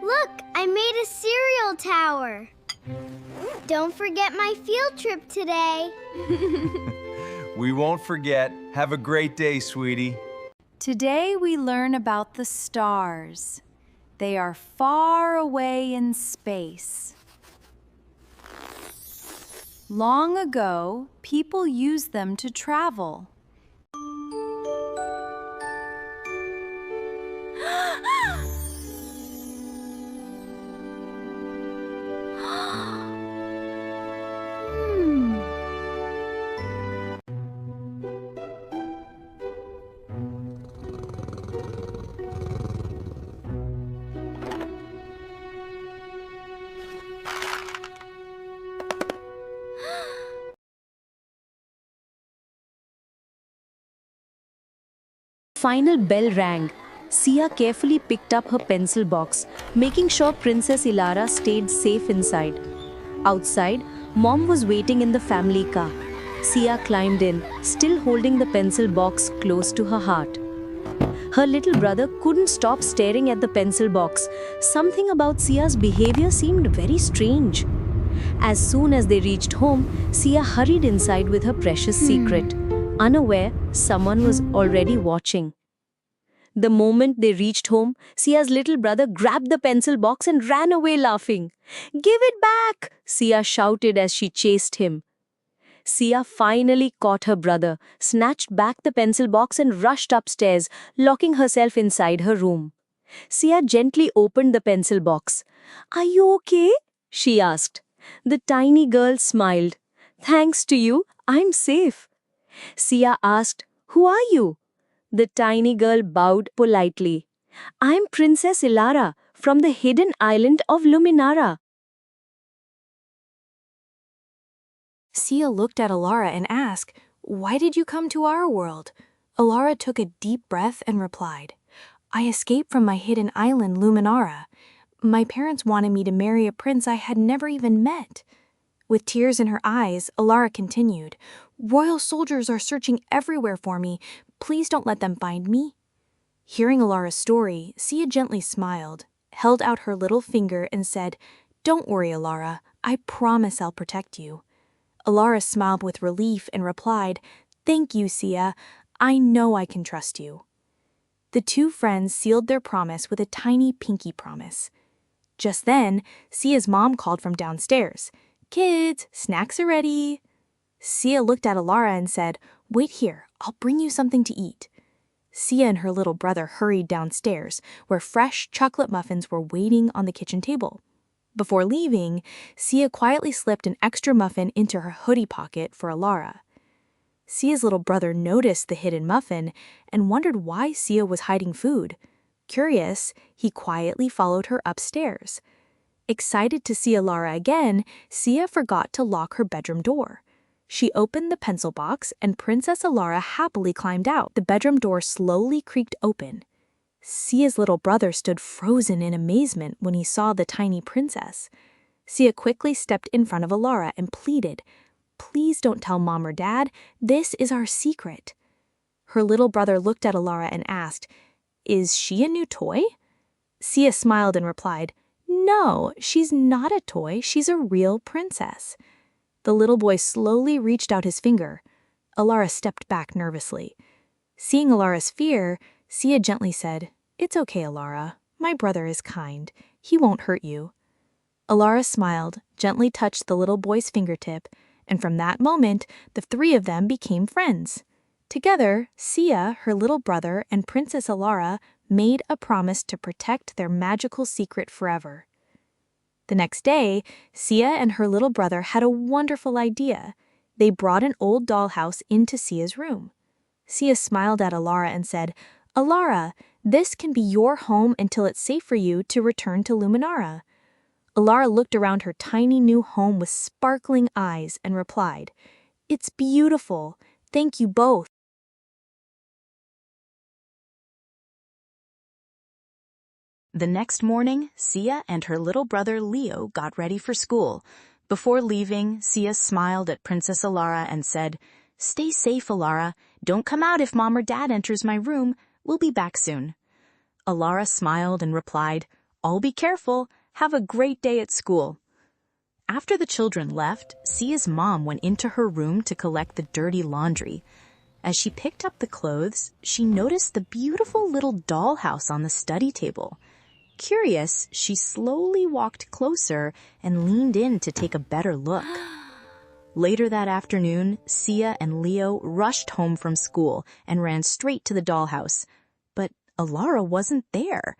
Look, I made a cereal tower. Don't forget my field trip today. We won't forget. Have a great day, sweetie. Today we learn about the stars. They are far away in space. Long ago, people used them to travel. Final bell rang. Sia carefully picked up her pencil box, making sure Princess Ilara stayed safe inside. Outside, Mom was waiting in the family car. Sia climbed in, still holding the pencil box close to her heart. Her little brother couldn't stop staring at the pencil box. Something about Sia's behavior seemed very strange. As soon as they reached home, Sia hurried inside with her precious secret, unaware someone was already watching. The moment they reached home, Sia's little brother grabbed the pencil box and ran away laughing. "Give it back!" Sia shouted as she chased him. Sia finally caught her brother, snatched back the pencil box and rushed upstairs, locking herself inside her room. Sia gently opened the pencil box. "Are you okay?" she asked. The tiny girl smiled. "Thanks to you, I'm safe." Sia asked, "Who are you?" The tiny girl bowed politely. "I'm Princess Ilara from the hidden island of Luminara." Sia looked at Ilara and asked, "Why did you come to our world?" Ilara took a deep breath and replied, "I escaped from my hidden island, Luminara. My parents wanted me to marry a prince I had never even met." With tears in her eyes, Ilara continued, "Royal soldiers are searching everywhere for me. Please don't let them find me." Hearing Ilara's story, Sia gently smiled, held out her little finger and said, "Don't worry, Ilara. I promise I'll protect you." Ilara smiled with relief and replied, "Thank you, Sia. I know I can trust you." The two friends sealed their promise with a tiny pinky promise. Just then, Sia's mom called from downstairs. "Kids, snacks are ready." Sia looked at Ilara and said, "Wait here, I'll bring you something to eat." Sia and her little brother hurried downstairs, where fresh chocolate muffins were waiting on the kitchen table. Before leaving, Sia quietly slipped an extra muffin into her hoodie pocket for Ilara. Sia's little brother noticed the hidden muffin and wondered why Sia was hiding food. Curious, he quietly followed her upstairs. Excited to see Ilara again, Sia forgot to lock her bedroom door. She opened the pencil box and Princess Ilara happily climbed out. The bedroom door slowly creaked open. Sia's little brother stood frozen in amazement when he saw the tiny princess. Sia quickly stepped in front of Ilara and pleaded, "Please don't tell Mom or Dad. This is our secret." Her little brother looked at Ilara and asked, "Is she a new toy?" Sia smiled and replied, "No, she's not a toy. She's a real princess." The little boy slowly reached out his finger. Ilara stepped back nervously. Seeing Ilara's fear, Sia gently said, "It's okay, Ilara. My brother is kind. He won't hurt you." Ilara smiled, gently touched the little boy's fingertip, and from that moment, the three of them became friends. Together, Sia, her little brother, and Princess Ilara made a promise to protect their magical secret forever. The next day, Sia and her little brother had a wonderful idea. They brought an old dollhouse into Sia's room. Sia smiled at Ilara and said, "Ilara, this can be your home until it's safe for you to return to Luminara." Ilara looked around her tiny new home with sparkling eyes and replied, "It's beautiful. Thank you both." The next morning, Sia and her little brother Leo got ready for school. Before leaving, Sia smiled at Princess Ilara and said, "Stay safe, Ilara. Don't come out if Mom or Dad enters my room. We'll be back soon." Alara smiled and replied, "I'll be careful. Have a great day at school." After the children left, Sia's mom went into her room to collect the dirty laundry. As she picked up the clothes, she noticed the beautiful little dollhouse on the study table. Curious, she slowly walked closer and leaned in to take a better look. Later that afternoon, Sia and Leo rushed home from school and ran straight to the dollhouse. But Alara wasn't there.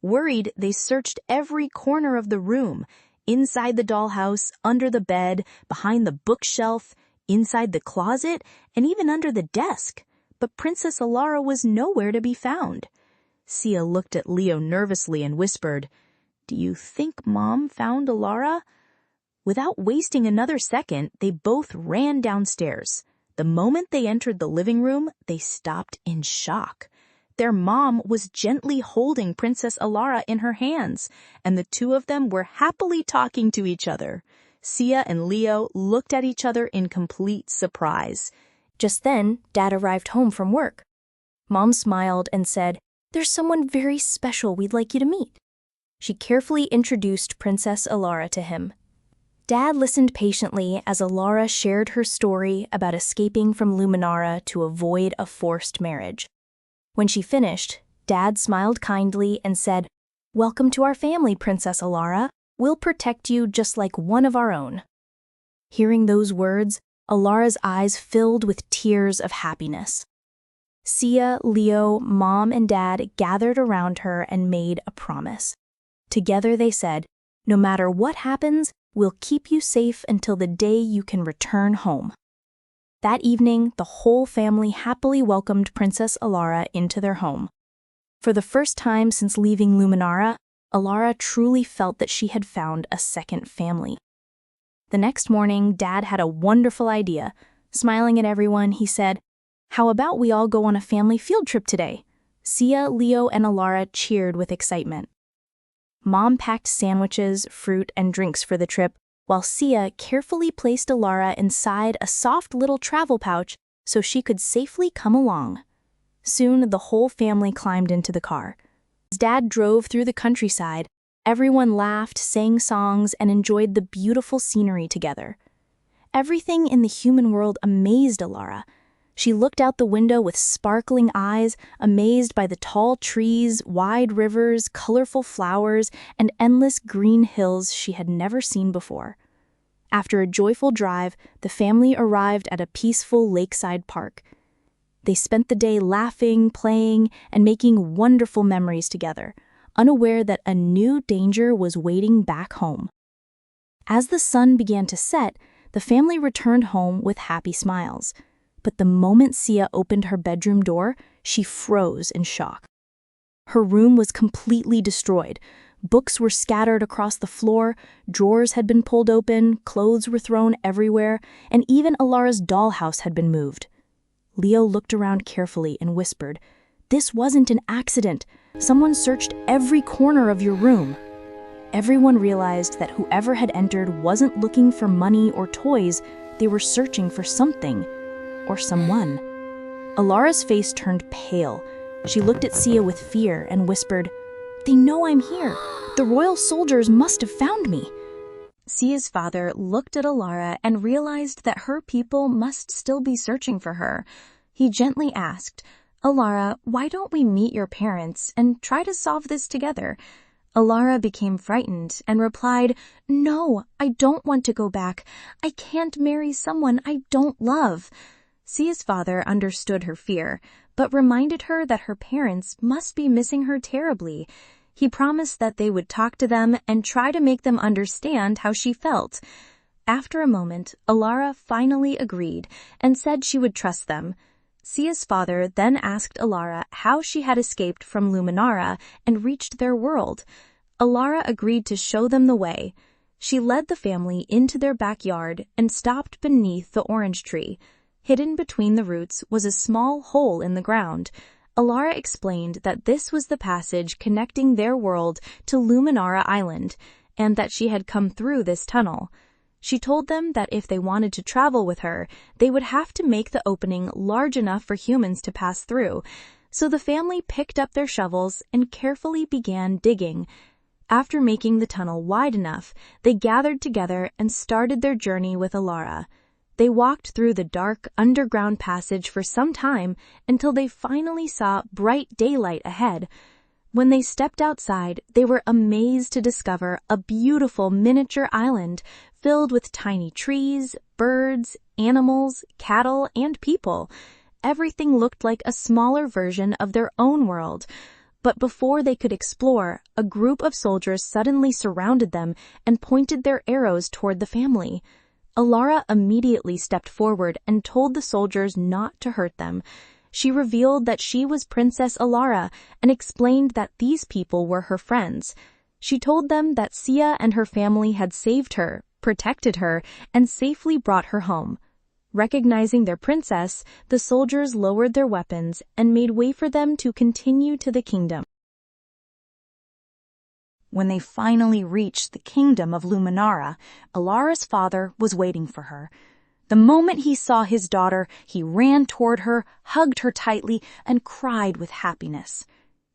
Worried, they searched every corner of the room, inside the dollhouse, under the bed, behind the bookshelf, inside the closet, and even under the desk. But Princess Alara was nowhere to be found. Sia looked at Leo nervously and whispered, "Do you think Mom found Alara?" Without wasting another second, they both ran downstairs. The moment they entered the living room, they stopped in shock. Their mom was gently holding Princess Alara in her hands, and the two of them were happily talking to each other. Sia and Leo looked at each other in complete surprise. Just then, Dad arrived home from work. Mom smiled and said, "There's someone very special we'd like you to meet." She carefully introduced Princess Alara to him. Dad listened patiently as Alara shared her story about escaping from Luminara to avoid a forced marriage. When she finished, Dad smiled kindly and said, "Welcome to our family, Princess Alara. We'll protect you just like one of our own." Hearing those words, Alara's eyes filled with tears of happiness. Sia, Leo, Mom, and Dad gathered around her and made a promise. Together they said, "No matter what happens, we'll keep you safe until the day you can return home." That evening, the whole family happily welcomed Princess Alara into their home. For the first time since leaving Luminara, Alara truly felt that she had found a second family. The next morning, Dad had a wonderful idea. Smiling at everyone, he said, "How about we all go on a family field trip today?" Sia, Leo, and Alara cheered with excitement. Mom packed sandwiches, fruit, and drinks for the trip, while Sia carefully placed Alara inside a soft little travel pouch so she could safely come along. Soon, the whole family climbed into the car. As Dad drove through the countryside, everyone laughed, sang songs, and enjoyed the beautiful scenery together. Everything in the human world amazed Alara. She looked out the window with sparkling eyes, amazed by the tall trees, wide rivers, colorful flowers, and endless green hills she had never seen before. After a joyful drive, the family arrived at a peaceful lakeside park. They spent the day laughing, playing, and making wonderful memories together, unaware that a new danger was waiting back home. As the sun began to set, the family returned home with happy smiles. But the moment Sia opened her bedroom door, she froze in shock. Her room was completely destroyed. Books were scattered across the floor, drawers had been pulled open, clothes were thrown everywhere, and even Alara's dollhouse had been moved. Leo looked around carefully and whispered, "This wasn't an accident. Someone searched every corner of your room." Everyone realized that whoever had entered wasn't looking for money or toys, they were searching for something. Or someone. Alara's face turned pale. She looked at Sia with fear and whispered, "They know I'm here. The royal soldiers must have found me." Sia's father looked at Alara and realized that her people must still be searching for her. He gently asked, "Alara, why don't we meet your parents and try to solve this together?" Alara became frightened and replied, "No, I don't want to go back. I can't marry someone I don't love." Sia's father understood her fear, but reminded her that her parents must be missing her terribly. He promised that they would talk to them and try to make them understand how she felt. After a moment, Alara finally agreed and said she would trust them. Sia's father then asked Alara how she had escaped from Luminara and reached their world. Alara agreed to show them the way. She led the family into their backyard and stopped beneath the orange tree. Hidden between the roots was a small hole in the ground. Alara explained that this was the passage connecting their world to Luminara Island, and that she had come through this tunnel. She told them that if they wanted to travel with her, they would have to make the opening large enough for humans to pass through. So the family picked up their shovels and carefully began digging. After making the tunnel wide enough, they gathered together and started their journey with Alara. They walked through the dark underground passage for some time until they finally saw bright daylight ahead. When they stepped outside, they were amazed to discover a beautiful miniature island filled with tiny trees, birds, animals, cattle, and people. Everything looked like a smaller version of their own world. But before they could explore, a group of soldiers suddenly surrounded them and pointed their arrows toward the family. Alara immediately stepped forward and told the soldiers not to hurt them. She revealed that she was Princess Alara and explained that these people were her friends. She told them that Sia and her family had saved her, protected her, and safely brought her home. Recognizing their princess, the soldiers lowered their weapons and made way for them to continue to the kingdom. When they finally reached the kingdom of Luminara, Alara's father was waiting for her. The moment he saw his daughter, he ran toward her, hugged her tightly, and cried with happiness.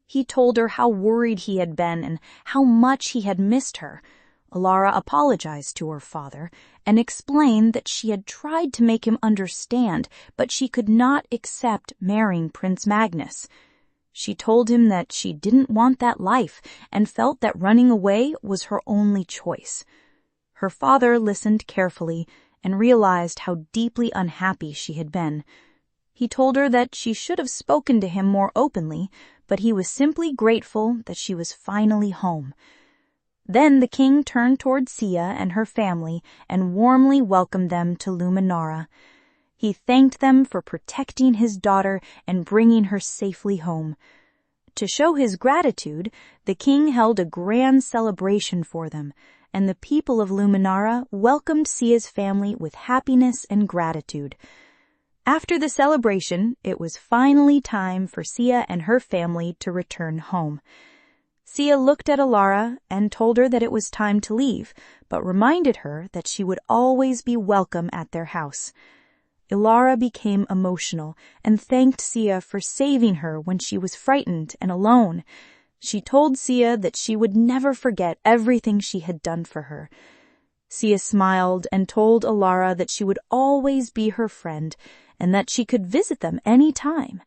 He told her how worried he had been and how much he had missed her. Alara apologized to her father and explained that she had tried to make him understand, but she could not accept marrying Prince Magnus. She told him that she didn't want that life and felt that running away was her only choice. Her father listened carefully and realized how deeply unhappy she had been. He told her that she should have spoken to him more openly, but he was simply grateful that she was finally home. Then the king turned toward Sia and her family and warmly welcomed them to Luminara. He thanked them for protecting his daughter and bringing her safely home. To show his gratitude, the king held a grand celebration for them, and the people of Luminara welcomed Sia's family with happiness and gratitude. After the celebration, it was finally time for Sia and her family to return home. Sia looked at Alara and told her that it was time to leave, but reminded her that she would always be welcome at their house. Alara became emotional and thanked Sia for saving her when she was frightened and alone. She told Sia that she would never forget everything she had done for her. Sia smiled and told Alara that she would always be her friend and that she could visit them any time.